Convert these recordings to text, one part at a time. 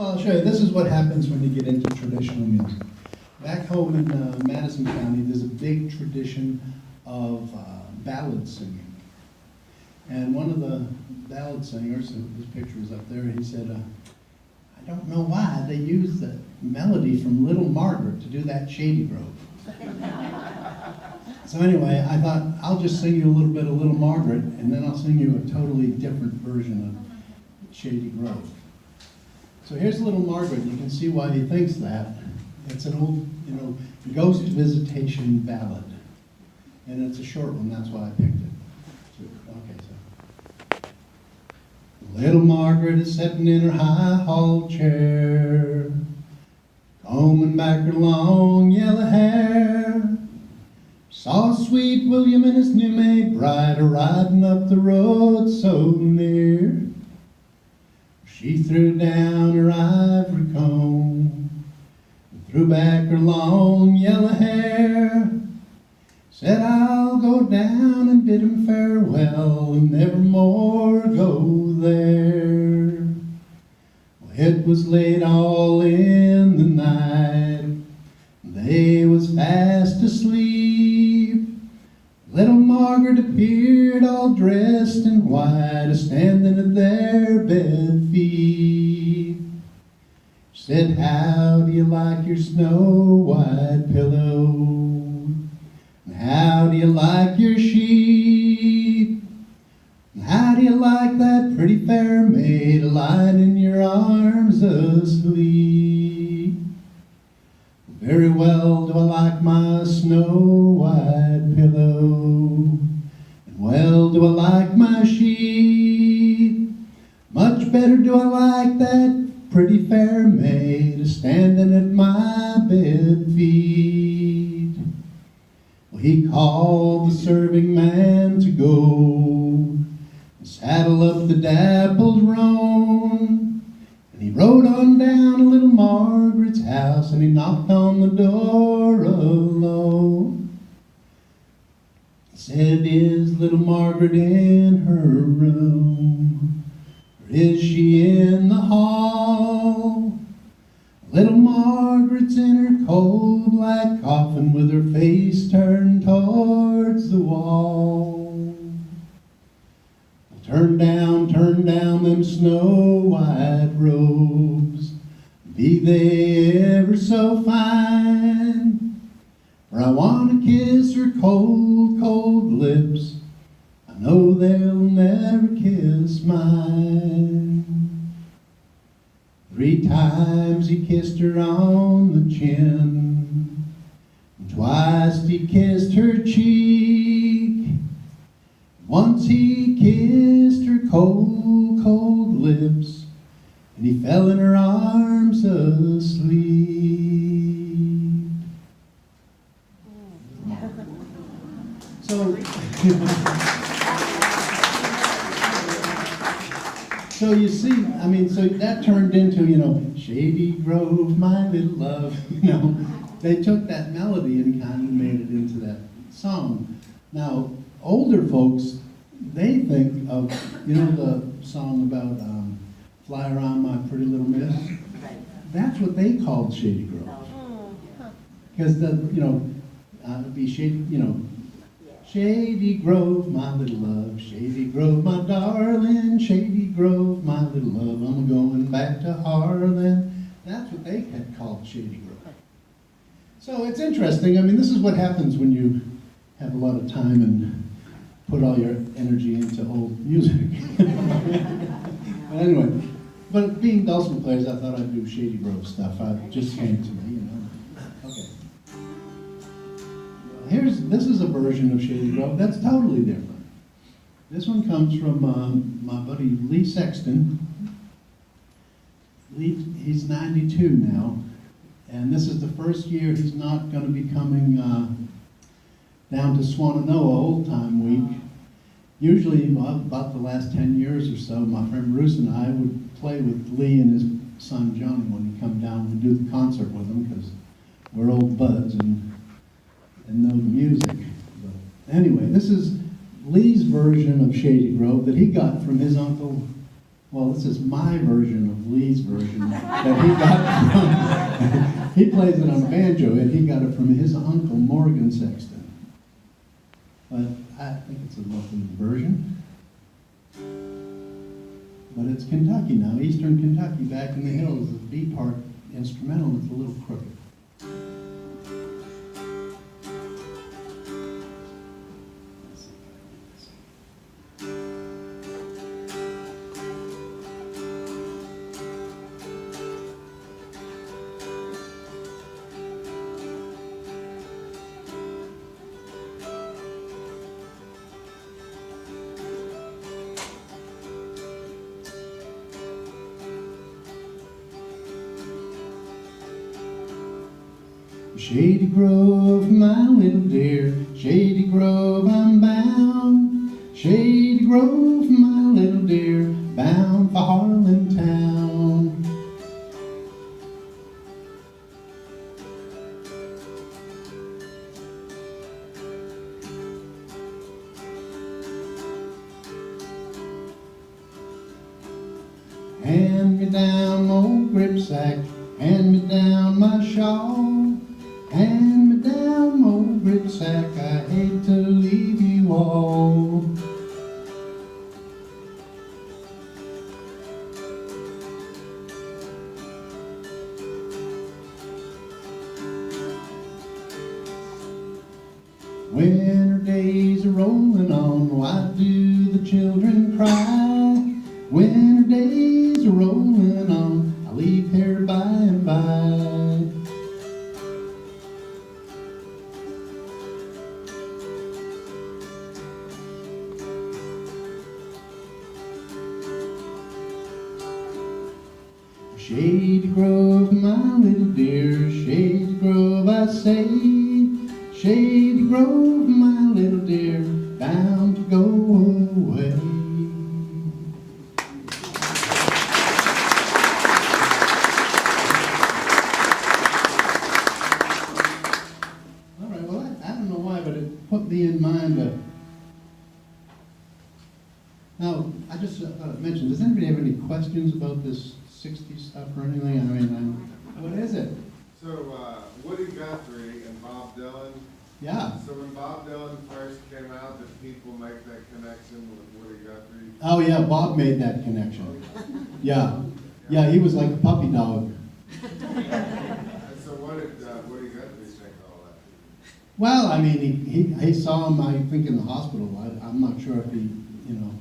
Well, I'll show you. This is what happens when you get into traditional music. Back home in Madison County, there's a big tradition of ballad singing. And one of the ballad singers, his picture is up there, he said, I don't know why they use the melody from Little Margaret to do that Shady Grove. So anyway, I thought, I'll just sing you a little bit of Little Margaret, and then I'll sing you a totally different version of Shady Grove. So here's Little Margaret. You can see why he thinks that. It's an old, ghost visitation ballad. And it's a short one, that's why I picked it. Okay, so. Little Margaret is sitting in her high hall chair, combing back her long yellow hair. Saw sweet William and his new made bride a-riding up the road so near. She threw down her ivory comb and threw back her long yellow hair. Said, I'll go down and bid him farewell and never more go there. Well, it was late all in the night, they was fast asleep. Little Margaret appeared all dressed in white, a-standing at their bed feet. She said, how do you like your snow-white pillow? And how do you like your sheet? And how do you like that pretty fair maid lying in your arms asleep? Very well do I like my snow-white pillow, and well do I like my sheet. Much better do I like that pretty fair maid a-standing at my bed feet. Well, he called the serving man to go and saddle up the dappled roan. And he rode on down to little Margaret's house, and he knocked on the door alone. He said, is little Margaret in her room, or is she in the hall? Little Margaret's in her cold black coffin with her face turned towards the wall. Turn down them snow-white robes, be they ever so fine. For I want to kiss her cold, cold lips, I know they'll never kiss mine. 3 times he kissed her on the chin, and twice he kissed her cheek. Once he kissed her cold, cold lips, and he fell in her arms asleep. So you see, so that turned into, Shady Grove, my little love, They took that melody and kind of made it into that song. Now, older folks, they think of, the song about Fly Around My Pretty Little Miss? That's what they called Shady Grove. Because it'd be Shady Grove, my little love, Shady Grove, my darling, Shady Grove, my little love, I'm going back to Harlan. That's what they had called Shady Grove. So it's interesting. This is what happens when you have a lot of time and put all your energy into old music. But anyway, but being dulcimer players, I thought I'd do Shady Grove stuff. It just came to me, Okay. This is a version of Shady Grove that's totally different. This one comes from my buddy Lee Sexton. He's 92 now, and this is the first year he's not going to be coming down to Swannanoa Old Time Week. Usually, about the last 10 years or so, my friend Bruce and I would play with Lee and his son Johnny when he'd come down and do the concert with him, because we're old buds and know the music. But anyway, this is Lee's version of Shady Grove that he got from his uncle Well, this is my version of Lee's version that he got from, he plays it on banjo, and he got it from his uncle, Morgan Sexton. But I think it's a lovely version. But it's Kentucky now, Eastern Kentucky, back in the hills. The B part instrumental is a little crooked. Shady Grove, my little dear, Shady Grove, I'm bound. Shady Grove, my little dear, bound for Harlan Town. Hand me down my old gripsack, hand me down my shawl. Hand me down my old gripsack, I hate to leave you all. Winter days are rolling on, why do the children cry? Winter days are rolling on, I'll leave here by and by. Shady Grove, my little dear, Shady Grove, I say. Shady Grove, my little dear, bound to go away. All right, well, I don't know why, but it put me in mind of... Now, I just thought I'd mention, does anybody have any questions about this 60s stuff or anything? I mean, what is it? So, Woody Guthrie and Bob Dylan. Yeah. So when Bob Dylan first came out, did people make that connection with Woody Guthrie? Oh yeah, Bob made that connection. Yeah. Yeah, he was like a puppy dog. And so what did Woody Guthrie think of all that? Well, I mean, he saw him, I think, in the hospital. I'm not sure if he, you know,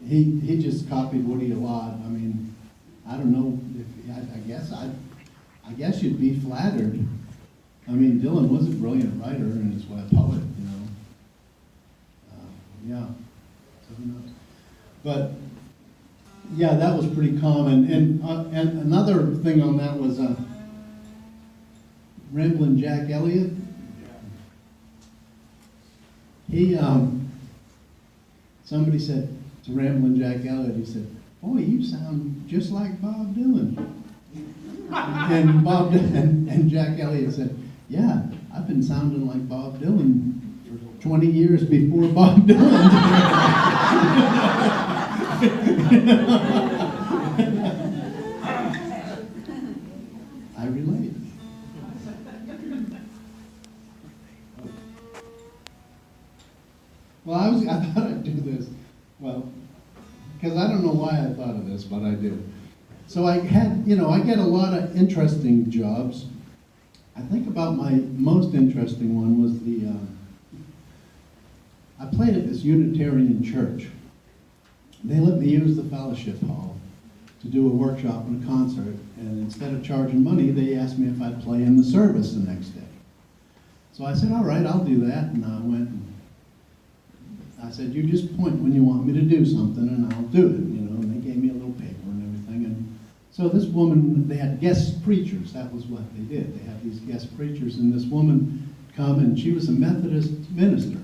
he just copied Woody a lot. I mean, I don't know if, I guess you'd be flattered. I mean, Dylan was a brilliant writer and as well a poet, you know. Yeah, so who knows? But yeah, that was pretty common. And another thing on that was Ramblin' Jack Elliott. He, somebody said to Ramblin' Jack Elliott, he said, "Boy, you sound just like Bob Dylan." And Jack Elliott said, "Yeah, I've been sounding like Bob Dylan for 20 years before Bob Dylan." I relate. Well, I thought I'd do this. Well, because I don't know why I thought of this, but I do. So I had, I get a lot of interesting jobs. I think about my most interesting one was I played at this Unitarian church. They let me use the fellowship hall to do a workshop and a concert, and instead of charging money, they asked me if I'd play in the service the next day. So I said, all right, I'll do that, and I went and I said, you just point when you want me to do something, and I'll do it, and they gave me a little paper and everything. And so this woman, they had guest preachers. That was what they did. They had these guest preachers, and this woman come, and she was a Methodist minister.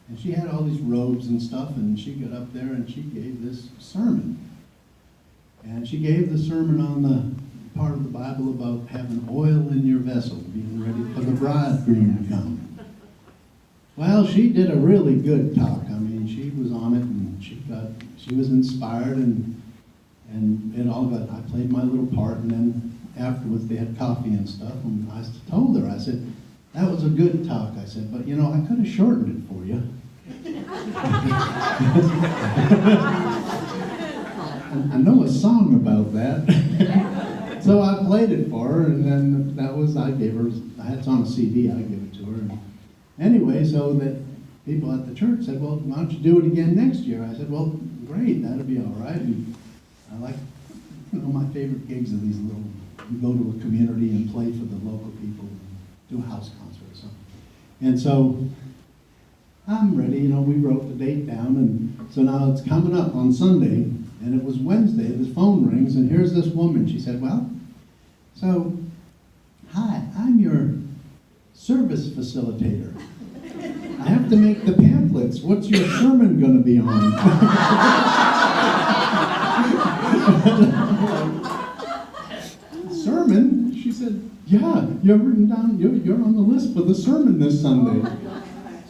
And she had all these robes and stuff, and she got up there and she gave this sermon. And she gave the sermon on the part of the Bible about having oil in your vessel, being ready for the bridegroom to come. Well, she did a really good talk. I mean, she was on it, and she was inspired, and it all got, I played my little part, and then afterwards they had coffee and stuff, and I told her, I said, that was a good talk, I said, but you know, I could have shortened it for you. I know a song about that. So I played it for her, and then that was, I gave her, it's on a CD, I gave it to her. And anyway, so that people at the church said, well, why don't you do it again next year? I said, well, great, that'll be all right. And I like, you know, my favorite gigs are these little, you go to a community and play for the local people, and do a house concert or something. And so I'm ready, you know, we wrote the date down, and so now it's coming up on Sunday, and it was Wednesday, the phone rings, and here's this woman. She said, well, so, hi, I'm your service facilitator. I have to make the pamphlets. What's your sermon going to be on? Sermon? She said, yeah, you're written down, you're on the list for the sermon this Sunday.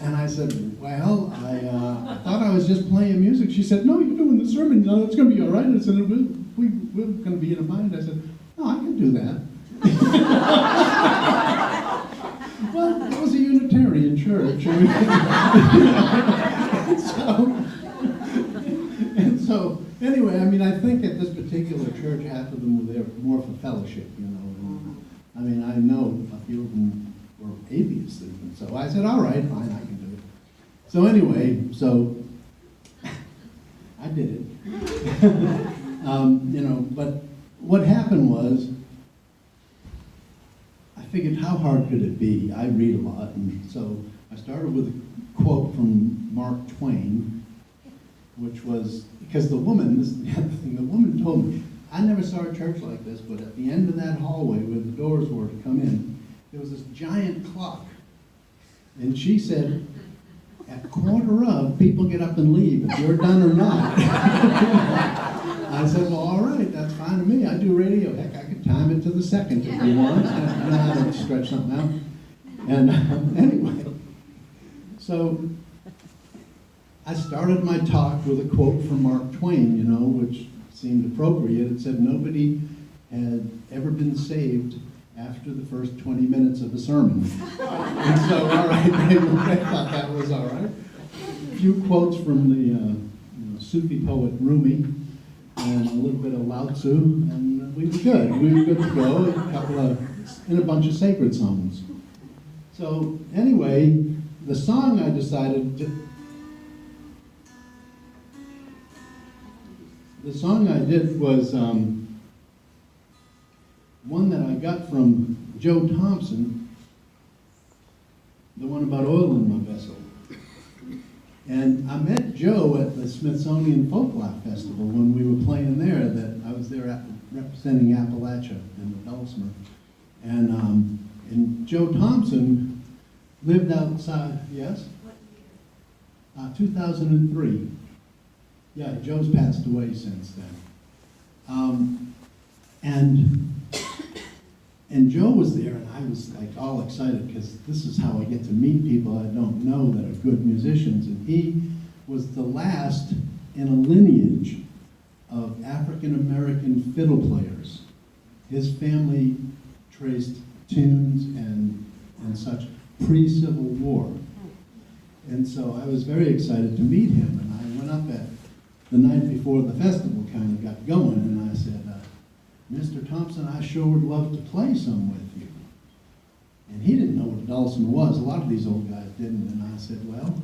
And I said, well, I thought I was just playing music. She said, no, you're doing the sermon. No, it's going to be all right. I said, we're going to be in a bind. I said, no, I can do that. Well, it was a Unitarian church. and so, anyway, I mean, I think at this particular church, half of them were there more for fellowship, you know. And, I mean, I know a few of them were atheists, and so I said, all right, fine, I can do it. So anyway, so I did it. You know, but what happened was, I figured how hard could it be? I read a lot, and so I started with a quote from Mark Twain, which was, because the woman, this is the other thing, the woman told me, I never saw a church like this, but at the end of that hallway where the doors were to come in, there was this giant clock. And she said, at 1:15, people get up and leave, if you're done or not. I said, well, all right, that's fine to me. I do radio. Heck, I could time it to the second if you want. I know how to stretch something out. And anyway, so I started my talk with a quote from Mark Twain, you know, which seemed appropriate. It said, nobody had ever been saved after the first 20 minutes of a sermon. And so, all right, I thought that was all right. A few quotes from the Sufi poet Rumi, and a little bit of Lao Tzu, and we were good. We were good to go. And a bunch of sacred songs. So anyway, the song I decided the song I did was one that I got from Joe Thompson, the one about oil in my vessel. And I met Joe at the Smithsonian Folklore Festival when we were playing there. That I was there representing Appalachia and the Dulcimer. And Joe Thompson lived outside, yes? 2003. Yeah, Joe's passed away since then. And Joe was there, and I was like all excited because this is how I get to meet people I don't know that are good musicians. And he was the last in a lineage of African American fiddle players. His family traced tunes and such pre-Civil War. And so I was very excited to meet him, and I went up at the night before the festival kind of got going, and I said, Mr. Thompson, I sure would love to play some with you. And he didn't know what a dulcimer was. A lot of these old guys didn't. And I said, well,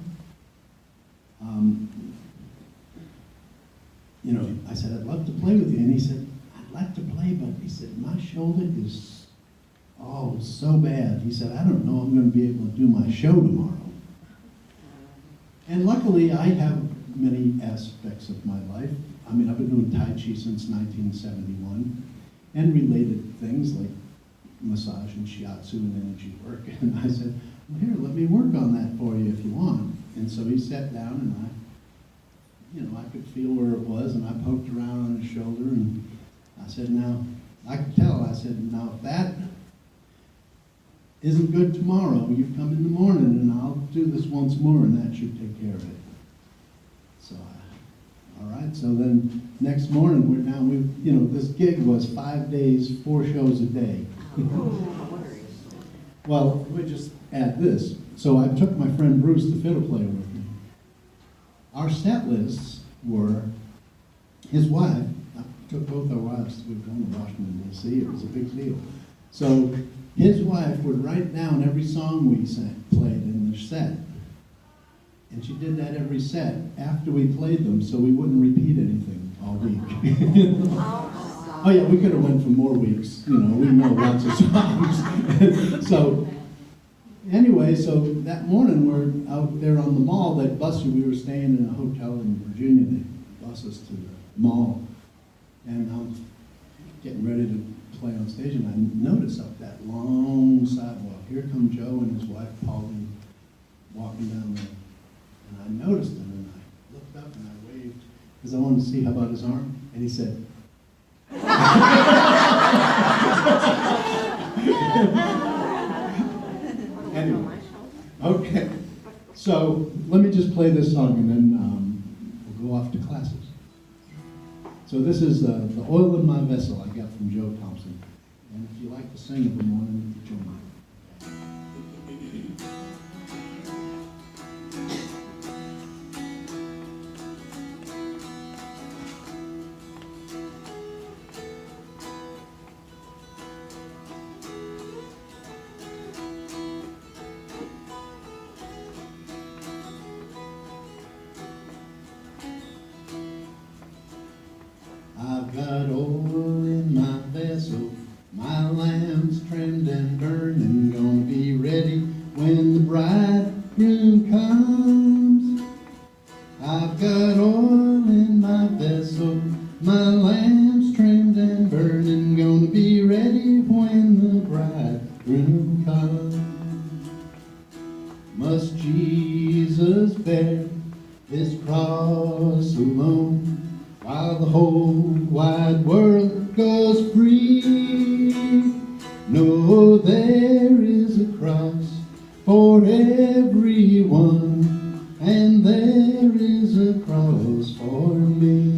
you know, I said, I'd love to play with you. And he said, I'd like to play, but he said, my shoulder is, so bad. He said, I don't know if I'm going to be able to do my show tomorrow. And luckily, I have many aspects of my life. I mean, I've been doing Tai Chi since 1971, and related things like massage and shiatsu and energy work. And I said, well, here, let me work on that for you if you want. And so he sat down, and I could feel where it was, and I poked around on his shoulder, and I said, now, I could tell, I said, now, if that isn't good tomorrow, you come in the morning, and I'll do this once more, and that should take care of it. So All right, so then next morning, we're down, this gig was 5 days, 4 shows a day. Well, we just add this. So I took my friend Bruce, the fiddle player, with me. Our set lists were his wife. I took both our wives. We were going to Washington, D.C. It was a big deal. So his wife would write down every song we played in the set. And she did that every set after we played them, so we wouldn't repeat anything all week. Oh yeah, we could have went for more weeks. We know lots of songs. So anyway, so that morning we're out there on the mall. They bus you. We were staying in a hotel in Virginia. They bus us to the mall, and I'm getting ready to play on stage, and I notice up that long sidewalk, here come Joe and his wife Pauline walking down there. And I noticed him, and I looked up and I waved because I wanted to see how about his arm, and he said, anyway, okay. So let me just play this song, and then we'll go off to classes. So this is the oil in my vessel I got from Joe Thompson, and if you like to sing every morning, join me. I've got oil in my vessel, my lamp's trimmed and burning, gonna be ready when the bridegroom comes. I've got oil in my vessel, my lamp's trimmed and burning, gonna be ready when the bridegroom comes. Must Jesus bear this cross alone, while the whole wide world goes free? No, there is a cross for everyone, and there is a cross for me.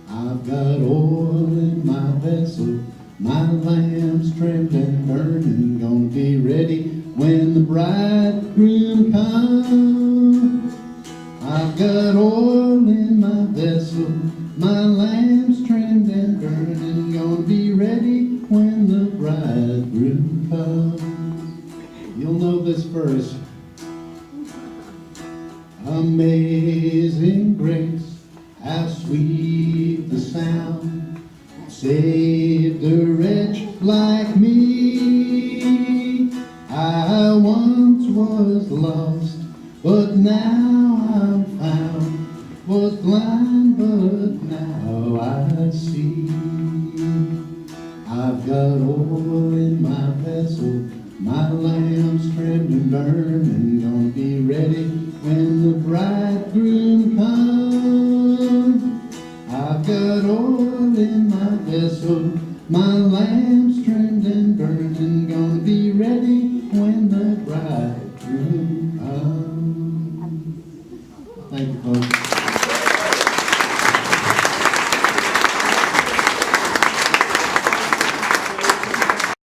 I've got oil in my vessel, my lamp's trimmed and burning, gonna be ready when the bridegroom comes. I've got oil in my vessel, my lamp's trimmed and burning, gonna be ready when the bridegroom comes. You'll know this verse. Amazing grace, how sweet the sound, saved a wretch like me. I once was lost, but now I'm found, was blind, but now I see. I've got oil in my vessel, my lamp's trimmed and burning, gonna be ready when the bridegroom comes. I've got oil in my vessel, my lamp's